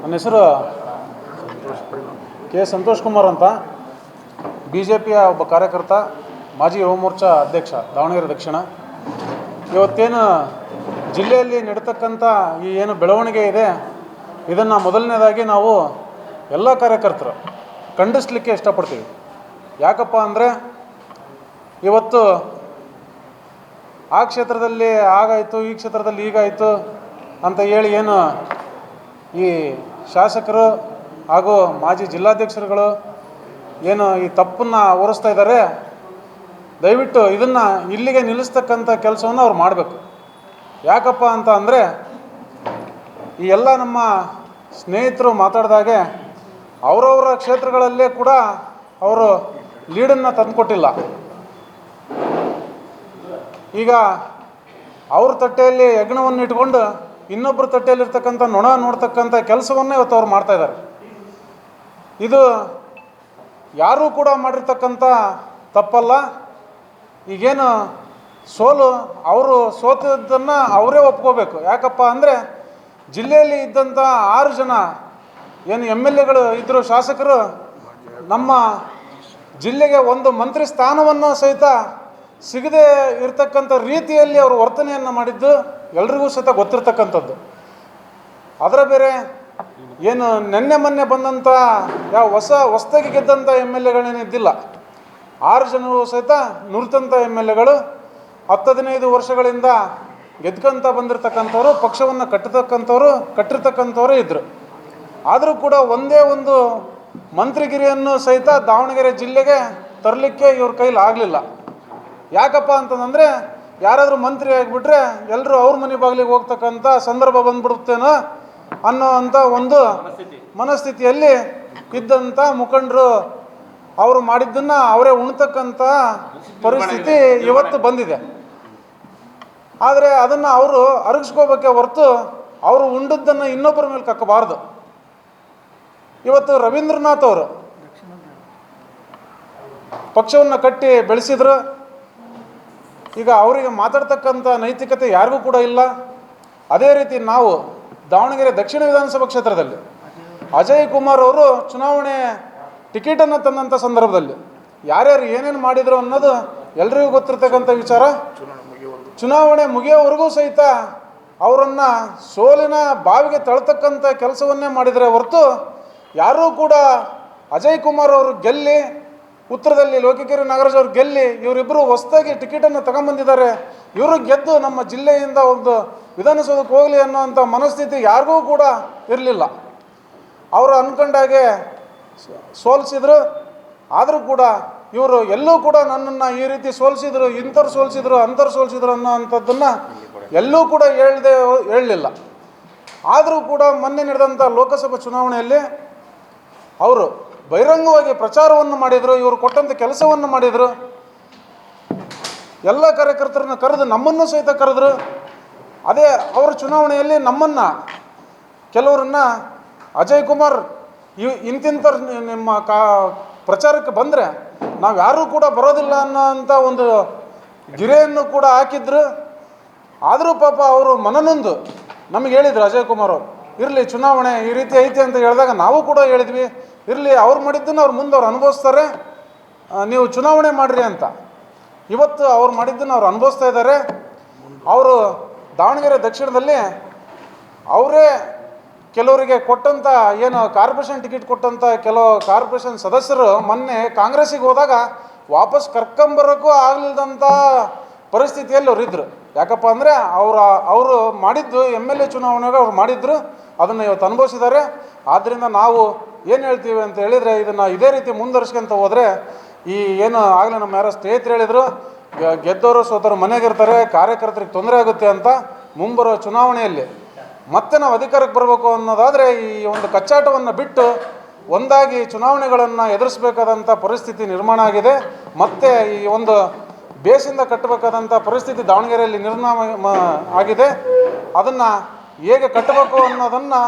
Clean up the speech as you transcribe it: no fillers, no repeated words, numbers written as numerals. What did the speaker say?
ನನ್ನ ಹೆಸರು ಕೆ ಸಂತೋಷ್ ಕುಮಾರ್ ಅಂತ, BJPಯ ಒಬ್ಬ ಕಾರ್ಯಕರ್ತ, ಮಾಜಿ ಯುವ ಮೋರ್ಚಾ ಅಧ್ಯಕ್ಷ, ದಾವಣಗೆರೆ ದಕ್ಷಿಣ. ಇವತ್ತೇನು ಜಿಲ್ಲೆಯಲ್ಲಿ ನಡೀತಕ್ಕಂಥ ಈ ಏನು ಬೆಳವಣಿಗೆ ಇದೆ, ಇದನ್ನು ಮೊದಲನೇದಾಗಿ ನಾವು ಎಲ್ಲ ಕಾರ್ಯಕರ್ತರು ಖಂಡಿಸಲಿಕ್ಕೆ ಇಷ್ಟಪಡ್ತೀವಿ. ಯಾಕಪ್ಪ ಅಂದರೆ ಇವತ್ತು ಆ ಕ್ಷೇತ್ರದಲ್ಲಿ ಆಗಾಯಿತು, ಈ ಕ್ಷೇತ್ರದಲ್ಲಿ ಹೀಗಾಯಿತು ಅಂತ ಹೇಳಿ ಏನು ಈ ಶಾಸಕರು ಹಾಗೂ ಮಾಜಿ ಜಿಲ್ಲಾಧ್ಯಕ್ಷರುಗಳು ಏನು ಈ ತಪ್ಪನ್ನು ಹೊರಿಸ್ತಾ ಇದ್ದಾರೆ, ದಯವಿಟ್ಟು ಇದನ್ನು ಇಲ್ಲಿಗೆ ನಿಲ್ಲಿಸ್ತಕ್ಕಂಥ ಕೆಲಸವನ್ನು ಅವ್ರು ಮಾಡಬೇಕು. ಯಾಕಪ್ಪ ಅಂತ ಅಂದರೆ ಈ ಎಲ್ಲ ನಮ್ಮ ಸ್ನೇಹಿತರು ಮಾತಾಡಿದಾಗೆ ಅವರವರ ಕ್ಷೇತ್ರಗಳಲ್ಲೇ ಕೂಡ ಅವರು ಲೀಡನ್ನು ತಂದುಕೊಟ್ಟಿಲ್ಲ. ಈಗ ಅವ್ರ ತಟ್ಟೆಯಲ್ಲಿ ಯಜ್ಞವನ್ನು ಇಟ್ಕೊಂಡು ಇನ್ನೊಬ್ಬರ ತಟ್ಟೆಯಲ್ಲಿರ್ತಕ್ಕಂಥ ನೊಣ ನೋಡ್ತಕ್ಕಂಥ ಕೆಲಸವನ್ನೇ ಇವತ್ತು ಅವ್ರು ಮಾಡ್ತಾಯಿದ್ದಾರೆ. ಇದು ಯಾರೂ ಕೂಡ ಮಾಡಿರ್ತಕ್ಕಂಥ ತಪ್ಪಲ್ಲ. ಈಗೇನು ಸೋಲು, ಅವರು ಸೋತದ್ದನ್ನು ಅವರೇ ಒಪ್ಕೋಬೇಕು. ಯಾಕಪ್ಪ ಅಂದರೆ ಜಿಲ್ಲೆಯಲ್ಲಿ ಇದ್ದಂಥ 6 ಜನ ಏನು MLAಗಳು ಇದ್ದರು, ಶಾಸಕರು, ನಮ್ಮ ಜಿಲ್ಲೆಗೆ ಒಂದು ಮಂತ್ರಿ ಸ್ಥಾನವನ್ನು ಸಹಿತ ಸಿಗದೆ ಇರತಕ್ಕಂಥ ರೀತಿಯಲ್ಲಿ ಅವರು ವರ್ತನೆಯನ್ನು ಮಾಡಿದ್ದು ಎಲ್ರಿಗೂ ಸಹಿತ ಗೊತ್ತಿರ್ತಕ್ಕಂಥದ್ದು. ಅದರ ಬೇರೆ ಏನು ನೆನ್ನೆ ಮೊನ್ನೆ ಬಂದಂಥ ಯಾವ ಹೊಸದಾಗಿ ಗೆದ್ದಂಥ MLAಗಳೇನಿದ್ದಿಲ್ಲ. 6 ಜನರು ಸಹಿತ ನುರಿತಂಥ MLAಗಳು 10-15 ವರ್ಷಗಳಿಂದ ಗೆದ್ಕೊಂತ ಬಂದಿರತಕ್ಕಂಥವ್ರು, ಪಕ್ಷವನ್ನು ಕಟ್ಟಿರ್ತಕ್ಕಂಥವ್ರು ಇದ್ದರು. ಆದರೂ ಕೂಡ ಒಂದೇ ಒಂದು ಮಂತ್ರಿಗಿರಿಯನ್ನು ಸಹಿತ ದಾವಣಗೆರೆ ಜಿಲ್ಲೆಗೆ ತರಲಿಕ್ಕೆ ಇವ್ರ ಕೈಲಿ ಆಗಲಿಲ್ಲ. ಯಾಕಪ್ಪ ಅಂತಂದರೆ ಯಾರಾದರೂ ಮಂತ್ರಿ ಆಗಿಬಿಟ್ರೆ ಎಲ್ಲರೂ ಅವ್ರ ಮನೆ ಬಾಗಿಲಿಗೆ ಹೋಗ್ತಕ್ಕಂಥ ಸಂದರ್ಭ ಬಂದ್ಬಿಡುತ್ತೇನೋ ಅನ್ನೋವಂಥ ಒಂದು ಮನಸ್ಥಿತಿಯಲ್ಲಿ ಇದ್ದಂಥ ಮುಖಂಡರು ಅವರು ಮಾಡಿದ್ದನ್ನು ಅವರೇ ಉಣ್ತಕ್ಕಂಥ ಪರಿಸ್ಥಿತಿ ಇವತ್ತು ಬಂದಿದೆ. ಆದರೆ ಅದನ್ನು ಅವರು ಅರಗಿಸ್ಕೋಬೇಕೇ ಹೊರತು ಅವರು ಉಂಡದ್ದನ್ನು ಇನ್ನೊಬ್ಬರ ಮೇಲೆ ಕಕ್ಕಬಾರ್ದು. ಇವತ್ತು ರವೀಂದ್ರನಾಥ್ ಅವರು ಪಕ್ಷವನ್ನು ಕಟ್ಟಿ ಬೆಳೆಸಿದ್ರು. ಈಗ ಅವರಿಗೆ ಮಾತಾಡ್ತಕ್ಕಂಥ ನೈತಿಕತೆ ಯಾರಿಗೂ ಕೂಡ ಇಲ್ಲ. ಅದೇ ರೀತಿ ನಾವು ದಾವಣಗೆರೆ ದಕ್ಷಿಣ ವಿಧಾನಸಭಾ ಕ್ಷೇತ್ರದಲ್ಲಿ ಅಜಯ್ ಕುಮಾರ್ ಅವರು ಚುನಾವಣೆ ಟಿಕೆಟನ್ನು ತಂದಂಥ ಸಂದರ್ಭದಲ್ಲಿ ಯಾರ್ಯಾರು ಏನೇನು ಮಾಡಿದರು ಅನ್ನೋದು ಎಲ್ರಿಗೂ ಗೊತ್ತಿರ್ತಕ್ಕಂಥ ವಿಚಾರ. ಚುನಾವಣೆ ಮುಗಿಯೋವರೆಗೂ ಸಹಿತ ಅವರನ್ನು ಸೋಲಿನ ಬಾವಿಗೆ ತಳ್ತಕ್ಕಂಥ ಕೆಲಸವನ್ನೇ ಮಾಡಿದರೆ ಹೊರತು ಯಾರೂ ಕೂಡ ಅಜಯ್ ಕುಮಾರ್ ಅವರು ಗೆಲ್ಲಿ, ಉತ್ತರದಲ್ಲಿ ಲೋಕಿಕೆರೆ ನಾಗರಾಜ್ ಅವರು ಗೆಲ್ಲಿ, ಇವರಿಬ್ಬರು ಹೊಸದಾಗಿ ಟಿಕೆಟನ್ನು ತಗೊಂಬಂದಿದ್ದಾರೆ, ಇವರು ಗೆದ್ದು ನಮ್ಮ ಜಿಲ್ಲೆಯಿಂದ ಒಂದು ವಿಧಾನಸೌಧಕ್ಕೆ ಹೋಗಲಿ ಅನ್ನೋವಂಥ ಮನಸ್ಥಿತಿ ಯಾರಿಗೂ ಕೂಡ ಇರಲಿಲ್ಲ. ಅವರು ಅಂದ್ಕೊಂಡಾಗೆ ಸೋಲಿಸಿದ್ರು. ಆದರೂ ಕೂಡ ಇವರು ಎಲ್ಲೂ ಕೂಡ ನನ್ನನ್ನು ಈ ರೀತಿ ಸೋಲಿಸಿದ್ರು, ಇಂಥವ್ರು ಸೋಲಿಸಿದ್ರು, ಅಂಥವ್ರು ಸೋಲಿಸಿದ್ರು ಅನ್ನೋ ಅಂಥದ್ದನ್ನು ಎಲ್ಲೂ ಕೂಡ ಹೇಳಲಿಲ್ಲ. ಆದರೂ ಕೂಡ ಮೊನ್ನೆ ನಡೆದಂಥ ಲೋಕಸಭಾ ಚುನಾವಣೆಯಲ್ಲಿ ಅವರು ಬಹಿರಂಗವಾಗಿ ಪ್ರಚಾರವನ್ನು ಮಾಡಿದರು, ಇವರು ಕೊಟ್ಟಂಥ ಕೆಲಸವನ್ನು ಮಾಡಿದರು. ಎಲ್ಲ ಕಾರ್ಯಕರ್ತರನ್ನ ಕರೆದು ನಮ್ಮನ್ನು ಸಹಿತ ಕರೆದ್ರು. ಅದೇ ಅವರ ಚುನಾವಣೆಯಲ್ಲಿ ನಮ್ಮನ್ನು ಕೆಲವರನ್ನು ಅಜಯ್ ಕುಮಾರ್ ಇಂತಿಂಥವ್ರು ನಿಮ್ಮ ಪ್ರಚಾರಕ್ಕೆ ಬಂದರೆ ನಾವು ಯಾರೂ ಕೂಡ ಬರೋದಿಲ್ಲ ಅನ್ನೋಂಥ ಒಂದು ಗಿರೆಯನ್ನು ಕೂಡ ಹಾಕಿದ್ರು. ಆದರೂ ಪಾಪ ಅವರು ಮನನೊಂದು ನಮಗೆ ಹೇಳಿದರು, ಅಜಯ್ ಕುಮಾರ್ ಅವರು, ಇರಲಿ ಚುನಾವಣೆ ಈ ರೀತಿ ಐತೆ ಅಂತ ಹೇಳಿದಾಗ ನಾವು ಕೂಡ ಹೇಳಿದ್ವಿ, ಇರಲಿ ಅವ್ರು ಮಾಡಿದ್ದನ್ನು ಮುಂದೆ ಅವ್ರು ಅನುಭವಿಸ್ತಾರೆ, ನೀವು ಚುನಾವಣೆ ಮಾಡಿರಿ ಅಂತ. ಇವತ್ತು ಅವ್ರು ಮಾಡಿದ್ದನ್ನು ಅವ್ರು ಅನುಭವಿಸ್ತಾ ಇದ್ದಾರೆ. ಅವರು ದಾವಣಗೆರೆ ದಕ್ಷಿಣದಲ್ಲಿ ಅವರೇ ಕೆಲವರಿಗೆ ಕೊಟ್ಟಂಥ ಏನು ಕಾರ್ಪೊರೇಷನ್ ಟಿಕೆಟ್ ಕೊಟ್ಟಂಥ ಕೆಲವು ಕಾರ್ಪೊರೇಷನ್ ಸದಸ್ಯರು ಮೊನ್ನೆ ಕಾಂಗ್ರೆಸ್ಸಿಗೆ ಹೋದಾಗ ವಾಪಸ್ ಕರ್ಕೊಂಬರೋಕ್ಕೂ ಆಗಲಿಲ್ಲದಂಥ ಪರಿಸ್ಥಿತಿಯಲ್ಲಿ ಅವರಿದ್ದರು. ಯಾಕಪ್ಪ ಅಂದರೆ ಅವರು ಮಾಡಿದ್ದು MLA ಚುನಾವಣೆಗೆ ಅವ್ರು ಮಾಡಿದ್ರು, ಅದನ್ನು ಇವತ್ತು ಅನುಭವಿಸಿದ್ದಾರೆ. ಆದ್ದರಿಂದ ನಾವು ಏನು ಹೇಳ್ತೀವಿ ಅಂತ ಹೇಳಿದರೆ, ಇದನ್ನು ಇದೇ ರೀತಿ ಮುಂದುವರ್ಸ್ಕೊಂತ ಹೋದರೆ ಈ ಏನು ಆಗಲೇ ನಮ್ಮ ಯಾರೋ ಸ್ನೇಹಿತರು ಹೇಳಿದರು, ಗೆದ್ದವರು ಸೋತರು ಮನೆಗಿರ್ತಾರೆ, ಕಾರ್ಯಕರ್ತರಿಗೆ ತೊಂದರೆ ಆಗುತ್ತೆ ಅಂತ. ಮುಂಬರೋ ಚುನಾವಣೆಯಲ್ಲಿ ಮತ್ತೆ ನಾವು ಅಧಿಕಾರಕ್ಕೆ ಬರಬೇಕು ಅನ್ನೋದಾದರೆ ಈ ಒಂದು ಕಚ್ಚಾಟವನ್ನು ಬಿಟ್ಟು ಒಂದಾಗಿ ಚುನಾವಣೆಗಳನ್ನು ಎದುರಿಸಬೇಕಾದಂಥ ಪರಿಸ್ಥಿತಿ ನಿರ್ಮಾಣ ಆಗಿದೆ. ಮತ್ತು ಈ ಒಂದು ಬೇಸಿಂದ ಕಟ್ಟಬೇಕಾದಂಥ ಪರಿಸ್ಥಿತಿ ದಾವಣಗೆರೆಯಲ್ಲಿ ನಿರ್ಮಾಣ ಆಗಿದೆ. ಅದನ್ನು ಹೇಗೆ ಕಟ್ಟಬೇಕು ಅನ್ನೋದನ್ನು